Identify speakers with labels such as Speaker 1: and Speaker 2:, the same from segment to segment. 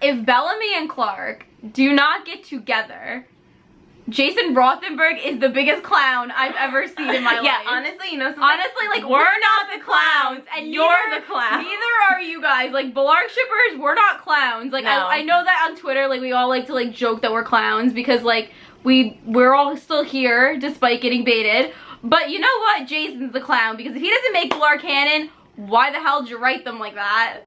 Speaker 1: if Bellamy and Clark do not get together, Jason Rothenberg is the biggest clown I've ever seen in my life.
Speaker 2: Yeah, honestly, you know something?
Speaker 1: Honestly, like, we're not the clowns, and
Speaker 2: you're the clown.
Speaker 1: Neither are you guys. Like, Bellarke shippers, we're not clowns. Like,
Speaker 2: no.
Speaker 1: I know that on Twitter, like, we all like to, like, joke that we're clowns because, like, we're all still here despite getting baited. But you know what? Jason's the clown, because if he doesn't make Bellarke canon, why the hell did you write them like that?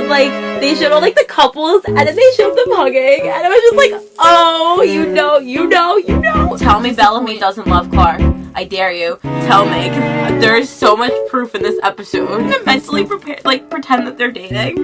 Speaker 2: Like, they showed all, like, the couples, and then they showed them hugging, and it was just like, oh, you know. Tell me Bellamy doesn't love Clark. I dare you. Tell me, 'cause there's so much proof in this episode. I'm mentally prepared, like, pretend that they're dating.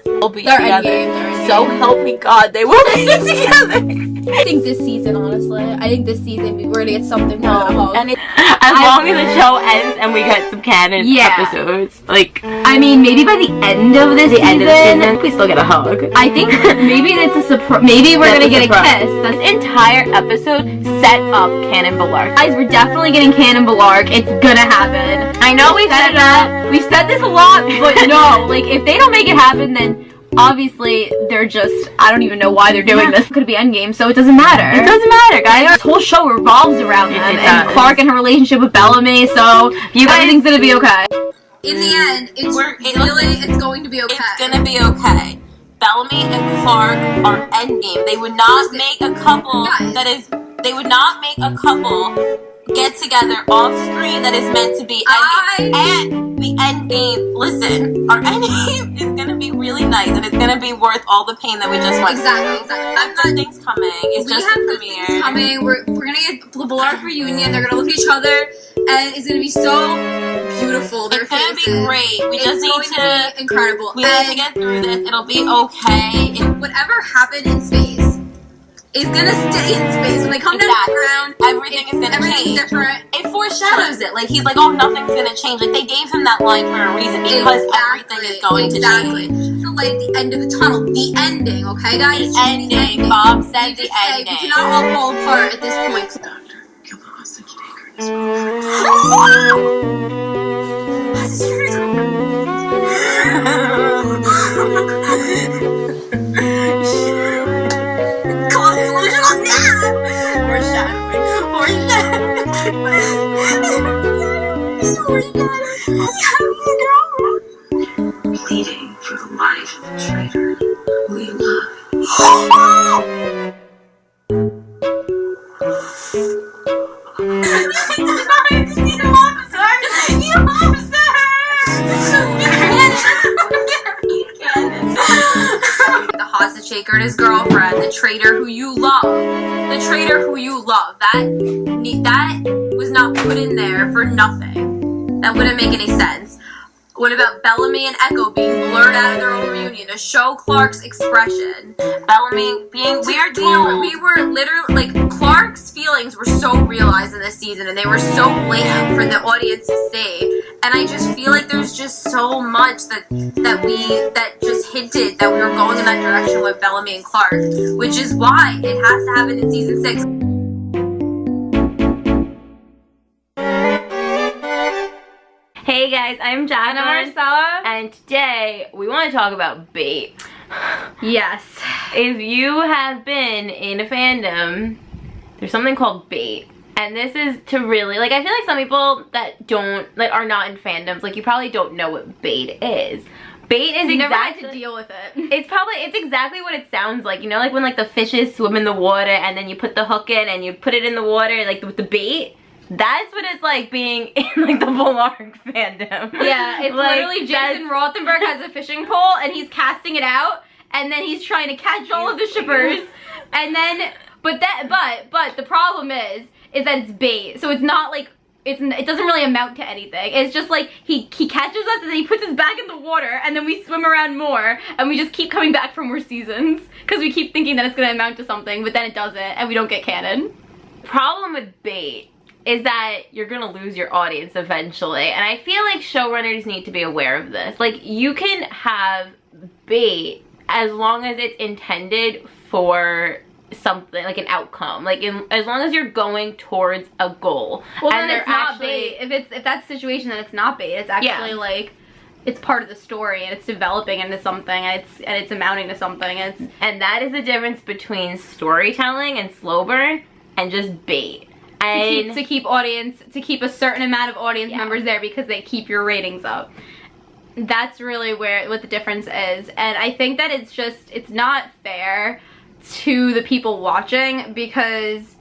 Speaker 2: They'll be together. So help me God, they will be together.
Speaker 1: I think this season, honestly. I think this season we're gonna get something more than a hug.
Speaker 2: And as long as the show ends and we get some canon episodes, like,
Speaker 1: I mean, maybe by the end of this season,
Speaker 2: we still get a hug.
Speaker 1: I think maybe it's a surprise. Maybe we're gonna get a kiss.
Speaker 2: This entire episode set up canon Bellarke.
Speaker 1: Guys, we're definitely getting canon Bellarke. It's gonna happen. I know we said that. We've said this a lot, but no. Like, if they don't make it happen, then obviously they're just, I don't even know why they're doing this. It could be Endgame, so it doesn't matter.
Speaker 2: It doesn't matter, guys.
Speaker 1: This whole show revolves around them and Clark and her relationship with Bellamy, so you guys think gonna be okay.
Speaker 3: In the end, it's going to be okay.
Speaker 2: It's gonna be okay. Bellamy and Clark are endgame. They would not make a couple they would not make a couple get together off screen that is meant to be endgame. And the endgame, listen, our endgame is gonna be really nice, and it's gonna be worth all the pain that we just went through.
Speaker 3: Exactly.
Speaker 2: Things coming. It's just the premiere.
Speaker 3: Things coming. We're gonna get the Bellarke reunion. They're gonna look at each other, and it's gonna be so beautiful.
Speaker 2: It's gonna be great. We just need to
Speaker 3: be incredible.
Speaker 2: We need to get through this. It'll be okay.
Speaker 3: Whatever happened in space is gonna stay in space. When they come down to the ground,
Speaker 2: everything is gonna change.
Speaker 3: Different.
Speaker 2: It foreshadows it. Like, he's like, oh, nothing's gonna change. Like, they gave him that line for a reason, because everything is going to change.
Speaker 3: The light at the end of the tunnel. The ending, okay, guys?
Speaker 2: The ending. Bob said the ending.
Speaker 3: We cannot all fall apart at this point.
Speaker 4: Doctor, kill the hostage takers. Pleading for the life of the traitor who you love.
Speaker 3: The hostage taker and his girlfriend, the traitor who you love. The traitor who you love. That was not put in there for nothing. That wouldn't make any sense. What about Bellamy and Echo being blurred out of their own reunion to show Clark's expression?
Speaker 2: Bellamy being weird.
Speaker 3: We were literally, like, Clark's feelings were so realized in this season, and they were so blatant for the audience to see. And I just feel like there's just so much that just hinted that we were going in that direction with Bellamy and Clark, which is why it has to happen in season 6.
Speaker 2: Hey guys, I'm Jacqueline.
Speaker 1: And I'm Marcella.
Speaker 2: And today we want to talk about bait.
Speaker 1: Yes.
Speaker 2: If you have been in a fandom, there's something called bait. And this is to really, like, I feel like some people that don't, like, are not in fandoms, like, you probably don't know what bait is. Bait is
Speaker 1: never had
Speaker 2: exactly
Speaker 1: to deal with it.
Speaker 2: It's exactly what it sounds like. You know, like when, like, the fishes swim in the water and then you put the hook in and you put it in the water, like, with the bait. That's what it's like being in, like, the Bellarke fandom.
Speaker 1: Yeah, it's like, literally Jason Rothenberg has a fishing pole and he's casting it out, and then he's trying to catch all of the shippers, and then, but the problem is that it's bait, so it's not like, it doesn't really amount to anything. It's just like, he catches us and then he puts us back in the water, and then we swim around more, and we just keep coming back for more seasons, because we keep thinking that it's going to amount to something, but then it doesn't, and we don't get canon.
Speaker 2: Problem with bait is that you're gonna lose your audience eventually, and I feel like showrunners need to be aware of this. Like, you can have bait as long as it's intended for something, like an outcome. Like, as long as you're going towards a goal.
Speaker 1: Well,
Speaker 2: and
Speaker 1: then it's not bait. If that's the situation, then it's not bait. It's actually like, it's part of the story, and it's developing into something, and it's amounting to something.
Speaker 2: And that is the difference between storytelling and slow burn and just bait. And
Speaker 1: to keep a certain amount of audience members there because they keep your ratings up. That's really what the difference is. And I think that it's not fair to the people watching, because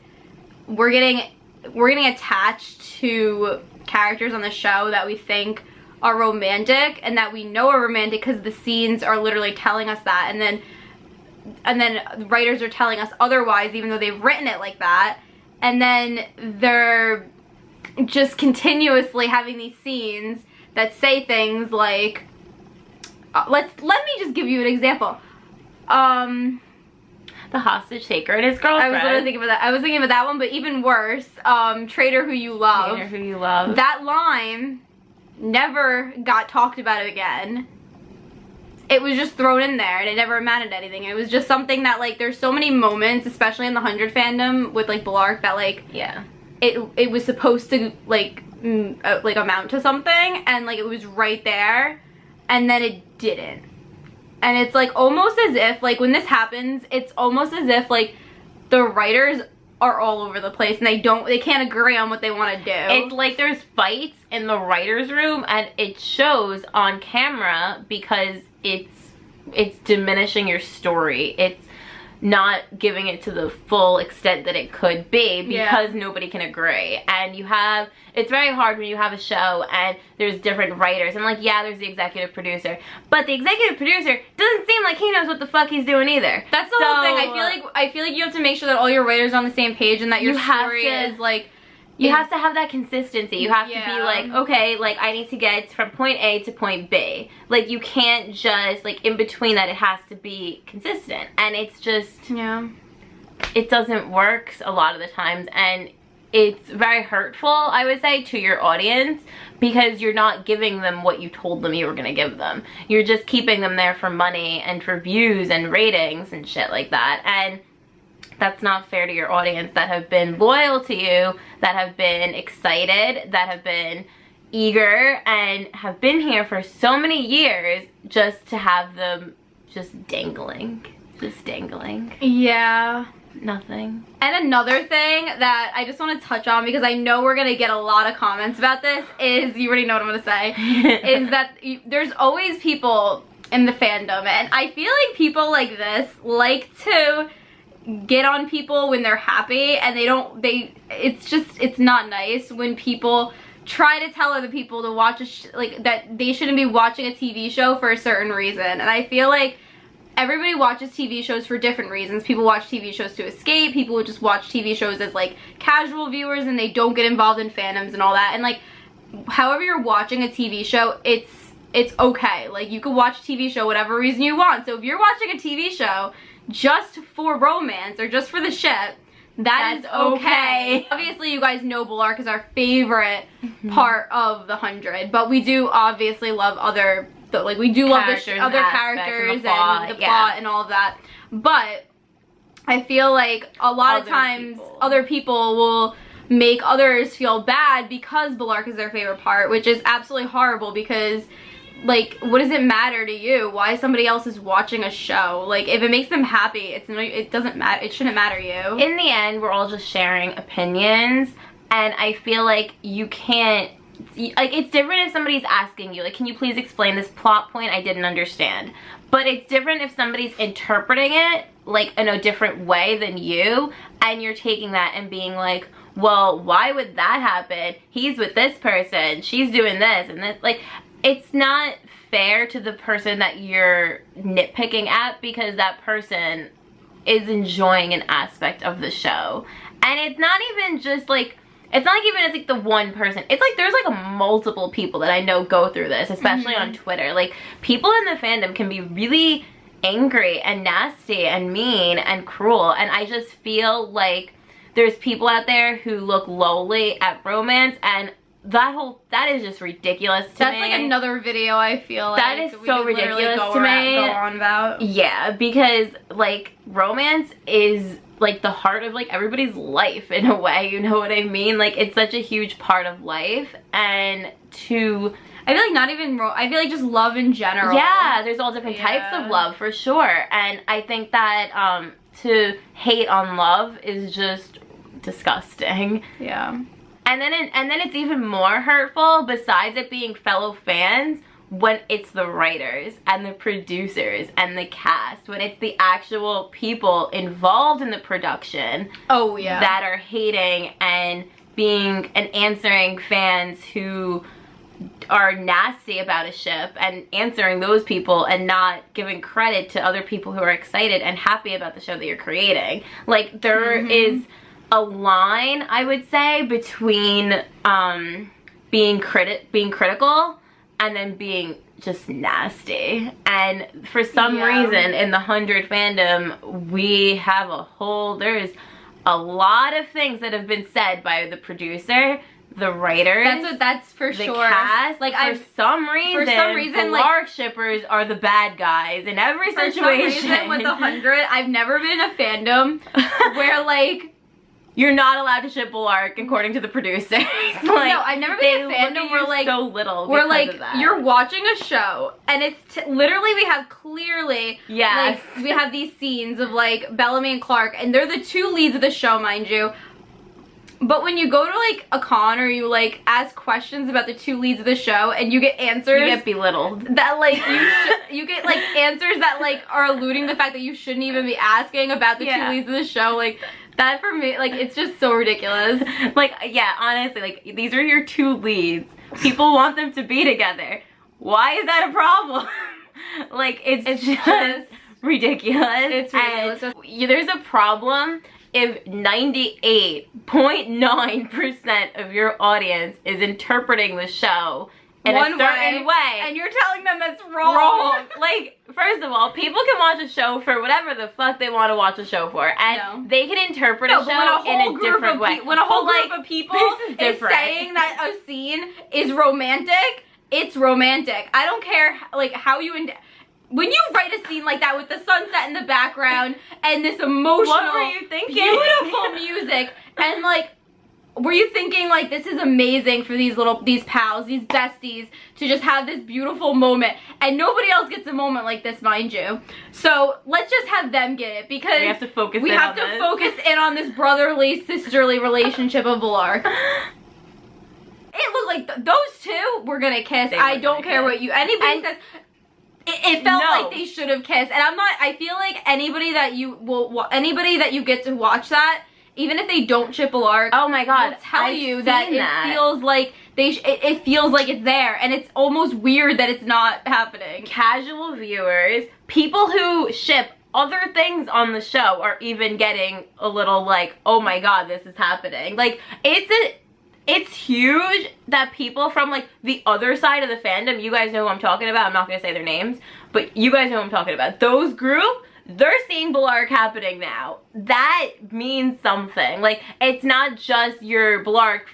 Speaker 1: we're getting attached to characters on the show that we think are romantic and that we know are romantic because the scenes are literally telling us that, and then writers are telling us otherwise, even though they've written it like that. And then they're just continuously having these scenes that say things like, let me just give you an example.
Speaker 2: the hostage taker and his girlfriend.
Speaker 1: I was literally thinking about that. I was thinking about that one, but even worse, Traitor Who You Love.
Speaker 2: Traitor Who You Love.
Speaker 1: That line never got talked about again. It was just thrown in there and it never amounted to anything. It was just something that, like, there's so many moments, especially in the 100 fandom with, like, Bellarke, that, like,
Speaker 2: yeah,
Speaker 1: it was supposed to, like, amount to something, and, like, it was right there, and then it didn't. And it's, like, almost as if, like, when this happens, it's almost as if, like, the writers are all over the place and they can't agree on what they want to do.
Speaker 2: It's like there's fights in the writer's room and it shows on camera because it's diminishing your story. It's not giving it to the full extent that it could be because nobody can agree. And it's very hard when you have a show and there's different writers, and, like, yeah, there's the executive producer, but the executive producer doesn't seem like he knows what the fuck he's doing either.
Speaker 1: That's the whole thing. I feel like you have to make sure that all your writers are on the same page and that your story is, like,
Speaker 2: you have to have that consistency. You have to be like, okay, like, I need to get from point A to point B. Like, you can't just, like, in between that, it has to be consistent. And it's just, it doesn't work a lot of the times. And it's very hurtful, I would say, to your audience, because you're not giving them what you told them you were going to give them. You're just keeping them there for money and for views and ratings and shit like that. And that's not fair to your audience that have been loyal to you, that have been excited, that have been eager, and have been here for so many years, just to have them just dangling. Just dangling.
Speaker 1: Yeah.
Speaker 2: Nothing.
Speaker 1: And another thing that I just want to touch on, because I know we're going to get a lot of comments about this, is, you already know what I'm going to say, is that there's always people in the fandom, and I feel like people like this like to get on people when they're happy, and it's not nice when people try to tell other people to watch that they shouldn't be watching a TV show for a certain reason. And I feel like everybody watches TV shows for different reasons. People watch TV shows to escape. People would just watch TV shows as, like, casual viewers, and they don't get involved in fandoms and all that. And, like, however you're watching a TV show, it's okay. Like, you can watch a TV show whatever reason you want. So if you're watching a TV show just for romance or just for the ship, that's okay. Obviously, you guys know Bellarke is our favorite part of the 100, but we do obviously love love other characters and the plot and all of that. But I feel like a lot of times other people will make others feel bad because Bellarke is their favorite part, which is absolutely horrible, because, like, what does it matter to you why somebody else is watching a show? Like, if it makes them happy, it doesn't matter. It shouldn't matter to you.
Speaker 2: In the end, we're all just sharing opinions, and I feel like you can't, like, it's different if somebody's asking you, like, can you please explain this plot point? I didn't understand. But it's different if somebody's interpreting it, like, in a different way than you, and you're taking that and being like, well, why would that happen? He's with this person, she's doing this, and this, like, it's not fair to the person that you're nitpicking at, because that person is enjoying an aspect of the show. And it's not even just, like, it's not like even it's, like, the one person. It's like there's, like, multiple people that I know go through this, especially on Twitter. Like, people in the fandom can be really angry and nasty and mean and cruel, and I just feel like there's people out there who look lowly at romance, and that is just ridiculous to me.
Speaker 1: That's like another video, I feel like.
Speaker 2: That is so ridiculous to me.
Speaker 1: Go on about.
Speaker 2: Yeah, because, like, romance is like the heart of like everybody's life in a way, you know what I mean? Like it's such a huge part of life, and to
Speaker 1: I feel like not even I feel like just love in general.
Speaker 2: yeah, there's all different types of love for sure, and I think that to hate on love is just disgusting.
Speaker 1: Yeah.
Speaker 2: And then it's even more hurtful, besides it being fellow fans, when it's the writers and the producers and the cast, when it's the actual people involved in the production that are hating and answering fans who are nasty about a ship, and answering those people and not giving credit to other people who are excited and happy about the show that you're creating. Like there is a line, I would say, between being critical and then being just nasty. And for some reason in the 100 fandom, we have there's a lot of things that have been said by the producer, the writers,
Speaker 1: that's for
Speaker 2: the
Speaker 1: sure.
Speaker 2: cast. Like for some reason, Bellarke
Speaker 1: like,
Speaker 2: shippers are the bad guys in every situation.
Speaker 1: For some reason, with the 100, I've never been in a fandom where like
Speaker 2: you're not allowed to ship Bellarke according to the producers. Like,
Speaker 1: no, I've never been in a fandom where like
Speaker 2: so little.
Speaker 1: Where like you're watching a show and it's literally we have clearly like we have these scenes of like Bellamy and Clark, and they're the two leads of the show, mind you. But when you go to like a con or you like ask questions about the two leads of the show and you get answers,
Speaker 2: you get belittled.
Speaker 1: That like you get like answers that like are alluding to the fact that you shouldn't even be asking about the two leads of the show. Like that for me, like it's just so ridiculous.
Speaker 2: Like yeah, honestly, like these are your two leads. People want them to be together. Why is that a problem? Like it's just ridiculous.
Speaker 1: It's ridiculous.
Speaker 2: And there's a problem if 98.9% of your audience is interpreting the show in a certain way,
Speaker 1: and you're telling them that's wrong.
Speaker 2: Like, first of all, people can watch a show for whatever the fuck they want to watch a show for, and they can interpret a show in a different way.
Speaker 1: When a whole group of people is saying that a scene is romantic, it's romantic. I don't care like how you when you write a scene like that with the sunset in the background and this emotional,
Speaker 2: what were you thinking?
Speaker 1: Beautiful music, and like, were you thinking like this is amazing for these pals, these besties, to just have this beautiful moment, and nobody else gets a moment like this, mind you. So let's just have them get it, because
Speaker 2: we have to focus
Speaker 1: in on this brotherly, sisterly relationship of Bellarke. It looked like those two were gonna kiss. I don't care what anybody says. It felt like they should have kissed, and I feel like anybody that you get to watch that, even if they don't ship Bellarke,
Speaker 2: oh my god,
Speaker 1: will tell you that it feels like it feels like it's there, and it's almost weird that it's not happening.
Speaker 2: Casual viewers, people who ship other things on the show, are even getting a little like, oh my god, this is happening. Like it's huge that people from like the other side of the fandom, you guys know who I'm talking about, I'm not gonna say their names, but you guys know who I'm talking about. Those group, they're seeing Bellarke happening now. That means something. Like, it's not just your Bellarke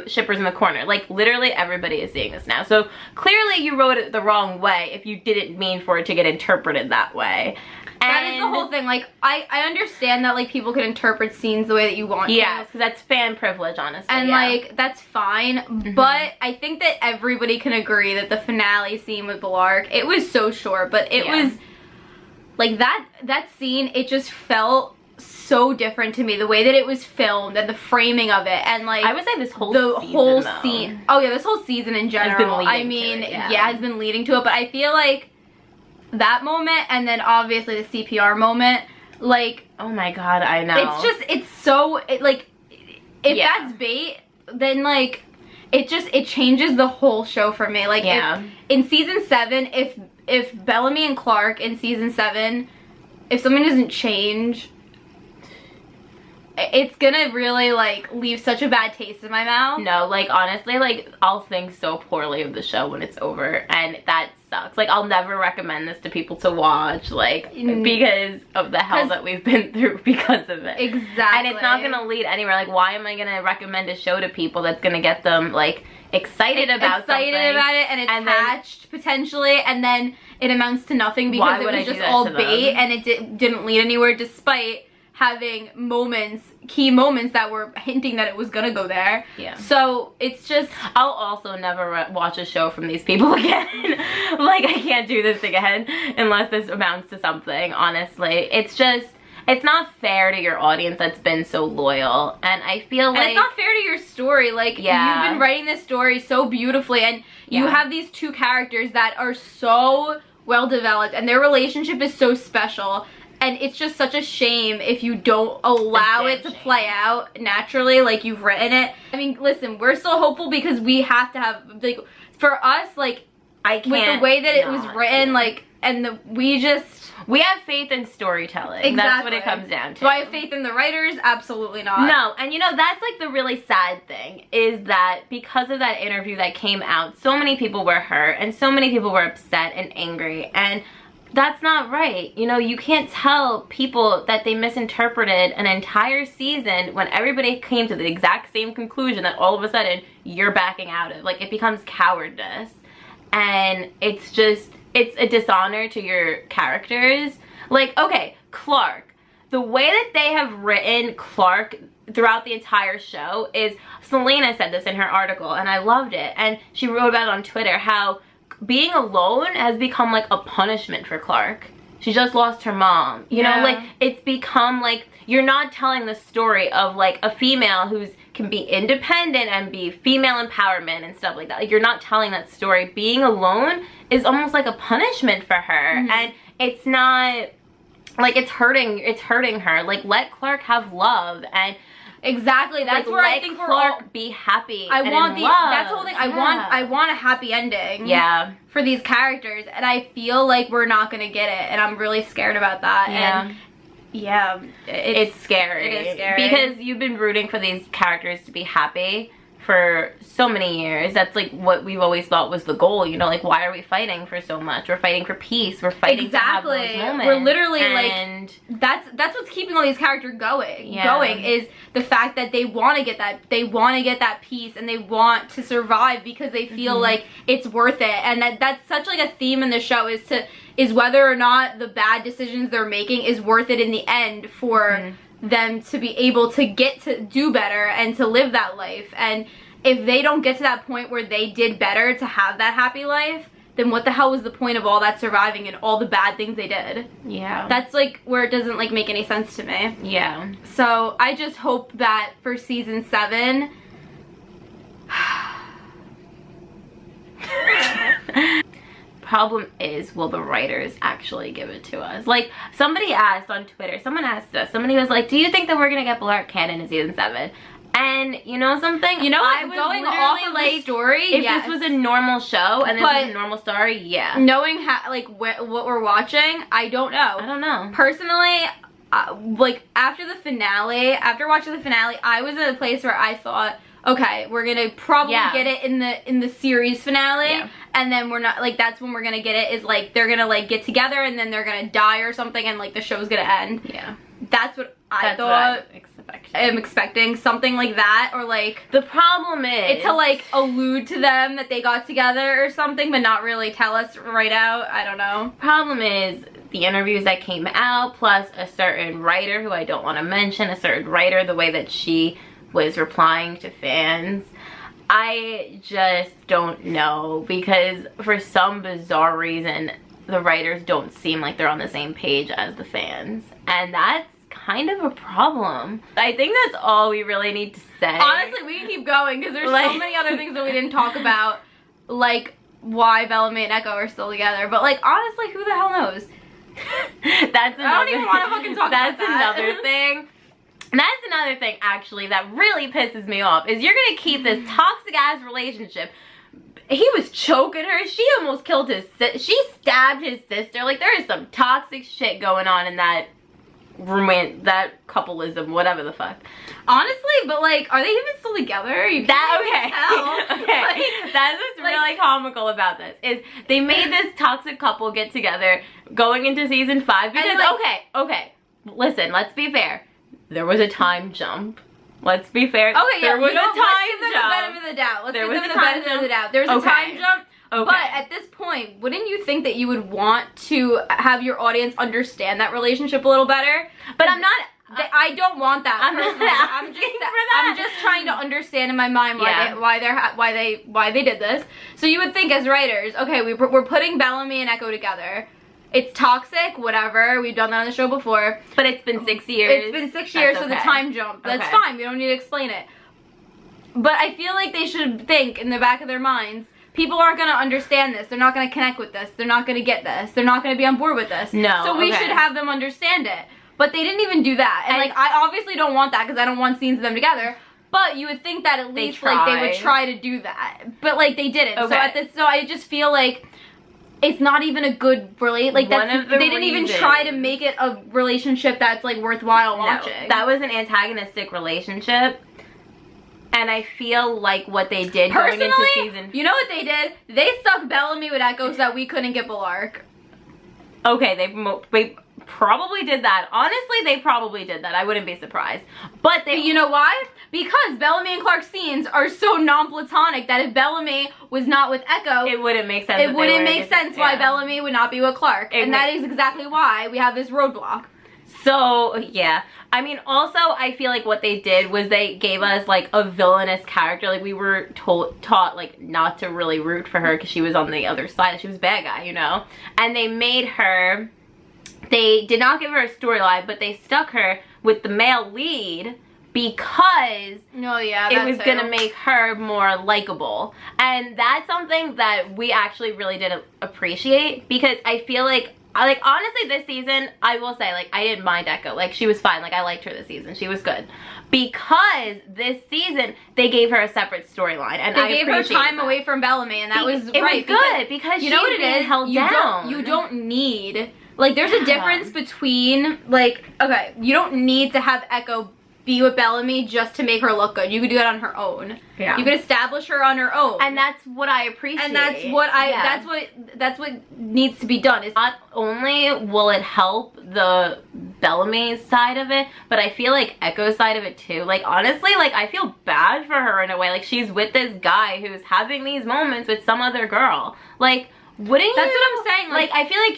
Speaker 2: shippers in the corner. Like, literally everybody is seeing this now. So clearly you wrote it the wrong way if you didn't mean for it to get interpreted that way.
Speaker 1: That is the whole thing. Like, I understand that, like, people can interpret scenes the way that you want to.
Speaker 2: Yeah, because that's fan privilege, honestly.
Speaker 1: And, like, that's fine. But I think that everybody can agree that the finale scene with Bellarke, it was so short, but it was, like, that scene, it just felt so different to me. The way that it was filmed and the framing of it, and, like,
Speaker 2: I would say this whole
Speaker 1: scene. Oh, yeah, this whole season in general.
Speaker 2: Has been
Speaker 1: leading to it, but I feel like that moment, and then obviously the CPR moment, like,
Speaker 2: oh my god, I know.
Speaker 1: It's so, like, if that's bait, then, like, it changes the whole show for me. Like, in season 7, if Bellamy and Clark in season 7, if something doesn't change, it's gonna really, like, leave such a bad taste in my mouth.
Speaker 2: No, like, honestly, like, I'll think so poorly of the show when it's over, and that sucks. Like, I'll never recommend this to people to watch, like, because of the hell that we've been through because of it.
Speaker 1: Exactly.
Speaker 2: And it's not gonna lead anywhere. Like, why am I gonna recommend a show to people that's gonna get them, like, excited about something,
Speaker 1: and attached, potentially, and then it amounts to nothing because it was just all bait, and it didn't lead anywhere, despite having key moments that were hinting that it was gonna go there.
Speaker 2: Yeah.
Speaker 1: So it's just,
Speaker 2: I'll also never watch a show from these people again. Like, I can't do this again unless this amounts to something, honestly. It's just, it's not fair to your audience that's been so loyal. And I feel like...
Speaker 1: And it's not fair to your story. Like,
Speaker 2: Yeah.
Speaker 1: you've been writing this story so beautifully, and you have these two characters that are so well developed, and their relationship is so special. And it's just such a shame if you don't allow it to play out naturally like you've written it. I mean, listen, we're still hopeful because we have to have, like, for us, like,
Speaker 2: I can't
Speaker 1: with the way that it was
Speaker 2: not,
Speaker 1: written,
Speaker 2: yeah.
Speaker 1: like, and
Speaker 2: we have faith in storytelling.
Speaker 1: Exactly.
Speaker 2: That's what it comes down to.
Speaker 1: Do I have faith in the writers? Absolutely not.
Speaker 2: No, and you know, that's like the really sad thing, is that because of that interview that came out, so many people were hurt and so many people were upset and angry, and that's not right. You know, you can't tell people that they misinterpreted an entire season when everybody came to the exact same conclusion that all of a sudden you're backing out of. Like, it becomes cowardice, and it's just, it's a dishonor to your characters. Like, okay, Clark, the way that they have written Clark throughout the entire show is, Selena said this in her article and I loved it, and she wrote about it on Twitter, how being alone has become like a punishment for Clark. She just lost her mom. You know, like, it's become like, you're not telling the story of like a female who's can be independent and be female empowerment and stuff like that. Like, you're not telling that story. Being alone is almost like a punishment for her. And it's not, like, it's hurting her. Like, let Clark have love, and
Speaker 1: exactly, that's
Speaker 2: like,
Speaker 1: where
Speaker 2: let
Speaker 1: I think
Speaker 2: Clark
Speaker 1: we're all,
Speaker 2: be happy.
Speaker 1: I
Speaker 2: and
Speaker 1: want
Speaker 2: in
Speaker 1: the
Speaker 2: love.
Speaker 1: that's the whole thing. I want a happy ending.
Speaker 2: Yeah.
Speaker 1: For these characters, and I feel like we're not gonna get it, and I'm really scared about that.
Speaker 2: Yeah.
Speaker 1: And yeah,
Speaker 2: It's scary.
Speaker 1: It is scary.
Speaker 2: Because you've been rooting for these characters to be happy for so many years. That's like what we've always thought was the goal, you know, like, why are we fighting for so much? We're fighting for peace. We're fighting to have those moments.
Speaker 1: We're literally
Speaker 2: and
Speaker 1: like, that's what's keeping all these characters going.
Speaker 2: Yeah.
Speaker 1: Going is the fact that they want to get that peace, and they want to survive because they feel like it's worth it. And that's such like a theme in the show, is whether or not the bad decisions they're making is worth it in the end for them to be able to get to do better and to live that life. And if they don't get to that point where they did better to have that happy life, then what the hell was the point of all that surviving and all the bad things they did?
Speaker 2: Yeah.
Speaker 1: That's like where it doesn't like make any sense to me.
Speaker 2: Yeah.
Speaker 1: So I just hope that for season 7
Speaker 2: problem is, will the writers actually give it to us? Like, somebody asked on Twitter, someone asked us, somebody was like, do you think that we're gonna get Bellarke canon in season 7? And you know something?
Speaker 1: You know,
Speaker 2: I was
Speaker 1: going
Speaker 2: literally
Speaker 1: off of
Speaker 2: like,
Speaker 1: the story,
Speaker 2: if
Speaker 1: yes.
Speaker 2: this was a normal show and this was a normal story, yeah.
Speaker 1: Knowing how, like, what we're watching, I don't know.
Speaker 2: I don't know.
Speaker 1: Personally, like, after watching the finale, I was in a place where I thought, okay, we're gonna probably get it in the series finale, and then we're not, like, that's when we're gonna get it, is like they're gonna like get together and then they're gonna die or something, and like the show's gonna end. Yeah, that's what I thought. I'm expecting something like that, or like
Speaker 2: the problem is
Speaker 1: it's to like allude to them that they got together or something, but not really tell us right out. I don't know.
Speaker 2: Problem is the interviews that came out, plus a certain writer who I don't want to mention, a certain writer, the way that she was replying to fans, I just don't know, because for some bizarre reason the writers don't seem like they're on the same page as the fans, and that's kind of a problem. I think that's all we really need to say.
Speaker 1: Honestly, we can keep going because there's so many other things that we didn't talk about, like why Bellamy and Echo are still together, but like, honestly, who the hell knows?
Speaker 2: That's another,
Speaker 1: I don't even want to fucking talk about that.
Speaker 2: That's another thing. That's another thing, actually, that really pisses me off, is you're gonna keep this toxic ass relationship. He was choking her. She almost killed she stabbed his sister. Like, there is some toxic shit going on in that that coupleism, whatever the fuck.
Speaker 1: Honestly, but like, are they even still together? You can't even tell.
Speaker 2: Okay.
Speaker 1: Like,
Speaker 2: that's what's really comical about this, is they made this toxic couple get together going into season 5 because,
Speaker 1: like,
Speaker 2: okay, listen, let's be fair. There was a time jump. Let's be fair.
Speaker 1: Okay,
Speaker 2: there was a time
Speaker 1: let's give them
Speaker 2: jump.
Speaker 1: the benefit of the doubt. Let's
Speaker 2: there
Speaker 1: give
Speaker 2: was
Speaker 1: them
Speaker 2: a
Speaker 1: the
Speaker 2: time
Speaker 1: benefit
Speaker 2: jump.
Speaker 1: of the doubt. There's a time jump.
Speaker 2: Okay.
Speaker 1: But at this point, wouldn't you think that you would want to have your audience understand that relationship a little better?
Speaker 2: But I'm not
Speaker 1: I don't want that.
Speaker 2: I'm not
Speaker 1: personally.
Speaker 2: asking for that.
Speaker 1: I'm just trying to understand in my mind
Speaker 2: Yeah.
Speaker 1: why they did this. So you would think as writers, okay, we're putting Bellamy and Echo together. It's toxic, whatever. We've done that on the show before.
Speaker 2: But it's been 6 years.
Speaker 1: It's been 6 years,
Speaker 2: That's
Speaker 1: so the
Speaker 2: okay.
Speaker 1: time jump. That's
Speaker 2: Okay.
Speaker 1: fine. We don't need to explain it. But I feel like they should think in the back of their minds, people aren't going to understand this. They're not going to connect with this. They're not going to get this. They're not going to be on board with this.
Speaker 2: No,
Speaker 1: So we
Speaker 2: okay.
Speaker 1: should have them understand it. But they didn't even do that. And like, I obviously don't want that because I don't want scenes of them together. But you would think that at least like they would try to do that. But like they didn't.
Speaker 2: Okay.
Speaker 1: So I just feel like it's not even a good like that's, they didn't even try to make it a relationship that's like worthwhile watching.
Speaker 2: That was an antagonistic relationship. And I feel like what they did going into season...
Speaker 1: you know what they did? They stuck Bellamy with Echo so that we couldn't get Bellarke.
Speaker 2: Okay, they probably did that. Honestly, they probably did that. I wouldn't be surprised. But
Speaker 1: you know why? Because Bellamy and Clark's scenes are so non-platonic that if Bellamy was not with Echo...
Speaker 2: it wouldn't make sense.
Speaker 1: It wouldn't make sense why Bellamy would not be with Clark. And that is exactly why we have this roadblock.
Speaker 2: So, yeah. I mean, also, I feel like what they did was they gave us, like, a villainous character. Like, we were taught, like, not to really root for her because she was on the other side. She was a bad guy, you know? And they made her... They did not give her a storyline, but they stuck her with the male lead because it was going to make her more likable. And that's something that we actually really did appreciate because I feel like honestly this season, I will say, like, I didn't mind Echo. Like, she was fine. Like, I liked her this season. She was good. Because this season, they gave her a separate storyline. And
Speaker 1: they gave her time away from Bellamy, and that was right.
Speaker 2: It was good because
Speaker 1: you know what it is?
Speaker 2: Held down.
Speaker 1: You don't need... Like, there's a difference between, like, okay, you don't need to have Echo be with Bellamy just to make her look good. You could do that on her own.
Speaker 2: Yeah.
Speaker 1: You could establish her on her own.
Speaker 2: And that's what I appreciate.
Speaker 1: And that's what needs to be done. Is
Speaker 2: not only will it help the Bellamy side of it, but I feel like Echo's side of it too. Like, honestly, like, I feel bad for her in a way. Like, she's with this guy who's having these moments with some other girl. Like, wouldn't you?
Speaker 1: That's what I'm saying.
Speaker 2: Like, I feel like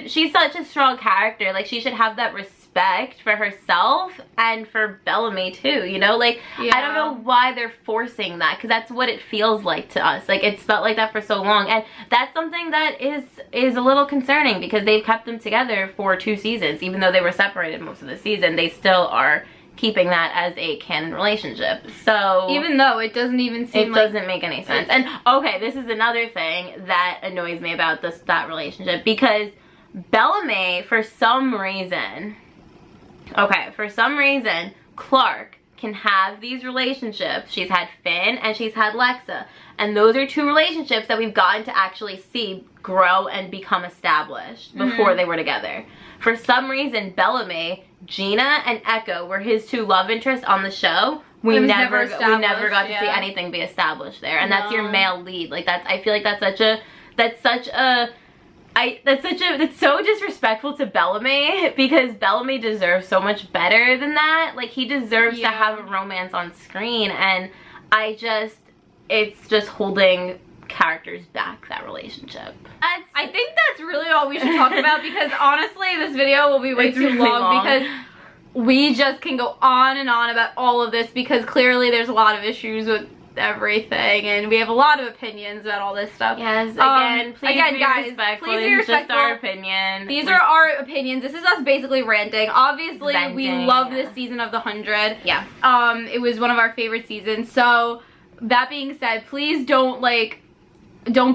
Speaker 2: she's such a strong character. Like, she should have that respect for herself and for Bellamy too, you know? Like, I don't know why they're forcing that, because that's what it feels like to us. Like, it's felt like that for so long, and that's something that is a little concerning, because they've kept them together for 2 seasons. Even though they were separated most of the season, they still are keeping that as a canon relationship. So
Speaker 1: even though it doesn't even seem like...
Speaker 2: It doesn't make any sense. And okay, this is another thing that annoys me about that relationship, because Bellamy, for some reason, Clark can have these relationships. She's had Finn and she's had Lexa, and those are 2 relationships that we've gotten to actually see grow and become established before they were together. For some reason, Bellamy, Gina, and Echo were his 2 love interests on the show. We never got to see anything be established there, and that's your male lead. Like, I feel like that's so disrespectful to Bellamy, because Bellamy deserves so much better than that. Like, he deserves to have a romance on screen, and it's just holding characters back, that relationship.
Speaker 1: I think that's really all we should talk about, because honestly this video will be way too long because we just can go on and on about all of this, because clearly there's a lot of issues with everything and we have a lot of opinions about all this stuff.
Speaker 2: Yes, again, please be
Speaker 1: guys,
Speaker 2: respectful.
Speaker 1: please be respectful.
Speaker 2: Just our opinion.
Speaker 1: These are our opinions. This is us basically ranting. Obviously, we love this season of The 100.
Speaker 2: Yeah.
Speaker 1: It was one of our favorite seasons. So, that being said, please don't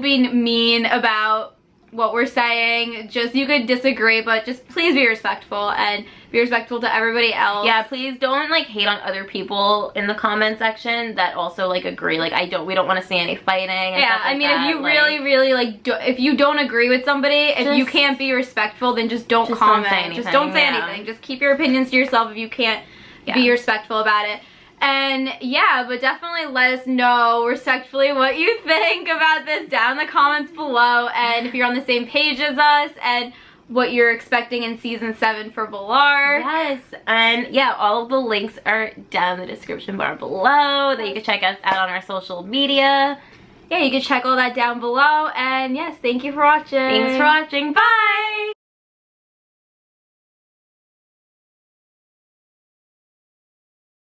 Speaker 1: be mean about what we're saying. Just, you could disagree, but just please be respectful and be respectful to everybody else.
Speaker 2: Yeah, please don't hate on other people in the comment section that also agree. We don't want to see any fighting and stuff like
Speaker 1: I mean,
Speaker 2: that.
Speaker 1: if you really if you don't agree with somebody, if you can't be respectful, then just don't comment.
Speaker 2: Don't say anything,
Speaker 1: just don't say anything. Just keep your opinions to yourself if you can't be respectful about it. And yeah, but definitely let us know respectfully what you think about this down in the comments below, and if you're on the same page as us, and what you're expecting in season 7 for Bellarke.
Speaker 2: Yes, and yeah, all of the links are down in the description bar below that you can check us out on our social media.
Speaker 1: Yeah, you can check all that down below, and yes, thank you for watching.
Speaker 2: Thanks for watching. Bye!